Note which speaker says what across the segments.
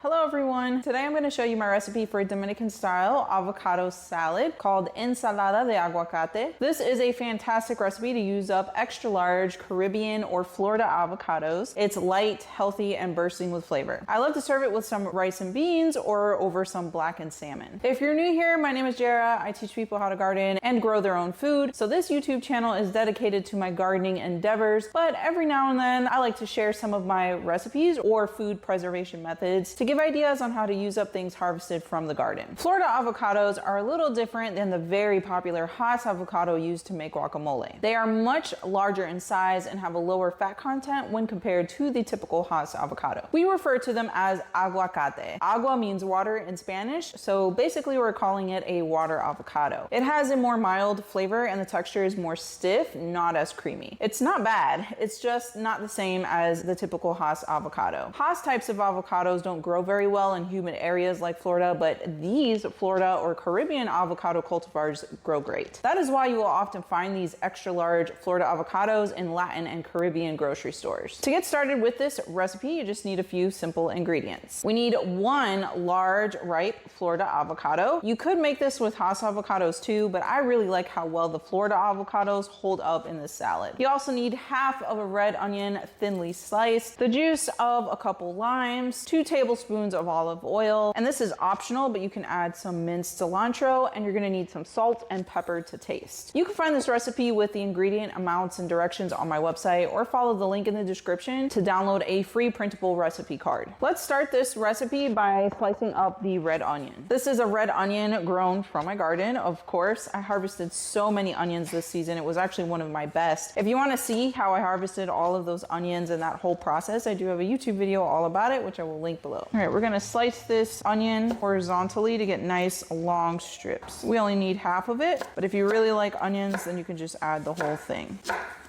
Speaker 1: Hello everyone! Today I'm going to show you my recipe for a Dominican style avocado salad called Ensalada De Aguacate. This is a fantastic recipe to use up extra large Caribbean or Florida avocados. It's light, healthy, and bursting with flavor. I love to serve it with some rice and beans or over some blackened salmon. If you're new here, my name is Jara. I teach people how to garden and grow their own food. So this YouTube channel is dedicated to my gardening endeavors, but every now and then I like to share some of my recipes or food preservation methods to give ideas on how to use up things harvested from the garden. Florida avocados are a little different than the very popular Hass avocado used to make guacamole. They are much larger in size and have a lower fat content when compared to the typical Hass avocado. We refer to them as aguacate. Agua means water in Spanish, so basically we're calling it a water avocado. It has a more mild flavor and the texture is more stiff, not as creamy. It's not bad, it's just not the same as the typical Hass avocado. Hass types of avocados don't grow very well in humid areas like Florida, but these Florida or Caribbean avocado cultivars grow great. That is why you will often find these extra large Florida avocados in Latin and Caribbean grocery stores. To get started with this recipe, you just need a few simple ingredients. We need one large ripe Florida avocado. You could make this with Hass avocados too, but I really like how well the Florida avocados hold up in this salad. You also need half of a red onion thinly sliced, the juice of a couple limes, 2 tablespoons of olive oil, and this is optional, but you can add some minced cilantro, and you're gonna need some salt and pepper to taste. You can find this recipe with the ingredient amounts and directions on my website, or follow the link in the description to download a free printable recipe card. Let's start this recipe by slicing up the red onion. This is a red onion grown from my garden, of course. I harvested so many onions this season. It was actually one of my best. If you want to see how I harvested all of those onions and that whole process, I do have a YouTube video all about it, which I will link below. All right, we're gonna slice this onion horizontally to get nice long strips. We only need half of it, but if you really like onions, then you can just add the whole thing.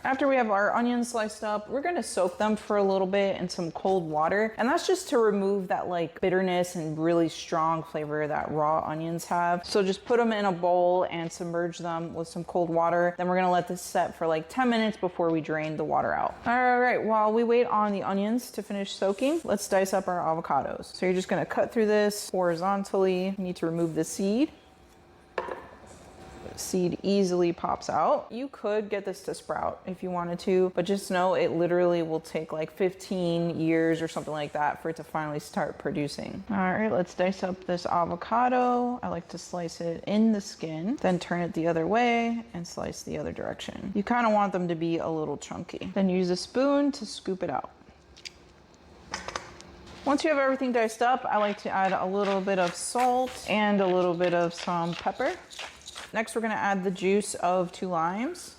Speaker 1: After we have our onions sliced up, we're gonna soak them for a little bit in some cold water. And that's just to remove that like bitterness and really strong flavor that raw onions have. So just put them in a bowl and submerge them with some cold water. Then we're gonna let this set for like 10 minutes before we drain the water out. All right, while we wait on the onions to finish soaking, let's dice up our avocados. So you're just gonna cut through this horizontally. You need to remove the seed. Seed easily pops out. You could get this to sprout if you wanted to, but just know it literally will take like 15 years or something like that for it to finally start producing. All right, let's dice up this avocado. I like to slice it in the skin, then turn it the other way and slice the other direction. You kind of want them to be a little chunky. Then use a spoon to scoop it out. Once you have everything diced up, I like to add a little bit of salt and a little bit of some pepper. Next, we're gonna add the juice of 2 limes.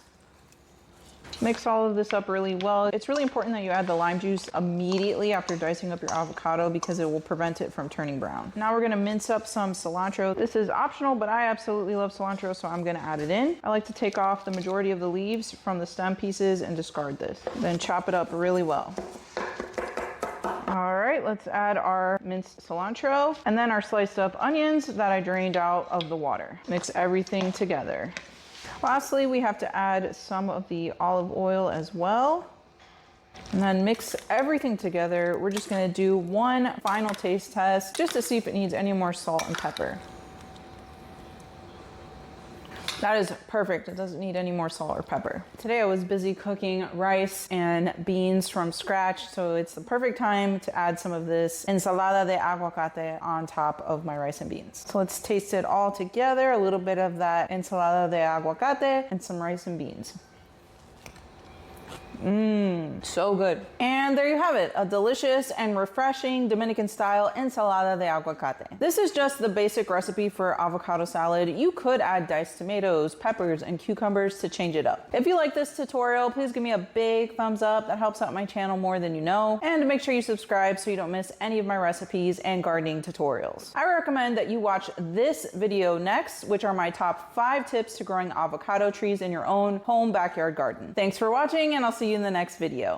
Speaker 1: Mix all of this up really well. It's really important that you add the lime juice immediately after dicing up your avocado because it will prevent it from turning brown. Now we're gonna mince up some cilantro. This is optional, but I absolutely love cilantro, so I'm gonna add it in. I like to take off the majority of the leaves from the stem pieces and discard this. Then chop it up really well. All right, let's add our minced cilantro and then our sliced up onions that I drained out of the water. Mix everything together. Lastly, we have to add some of the olive oil as well. And then mix everything together. We're just gonna do one final taste test just to see if it needs any more salt and pepper. That is perfect. It doesn't need any more salt or pepper. Today I was busy cooking rice and beans from scratch, so it's the perfect time to add some of this Ensalada De Aguacate on top of my rice and beans. So let's taste it all together. A little bit of that Ensalada De Aguacate and some rice and beans. So good. And there you have it, a delicious and refreshing Dominican style Ensalada de Aguacate. This is just the basic recipe for avocado salad. You could add diced tomatoes, peppers, and cucumbers to change it up. If you like this tutorial, please give me a big thumbs up. That helps out my channel more than you know. And make sure you subscribe so you don't miss any of my recipes and gardening tutorials. I recommend that you watch this video next, which are my top 5 tips to growing avocado trees in your own home backyard garden. Thanks for watching, and I'll see you in the next video.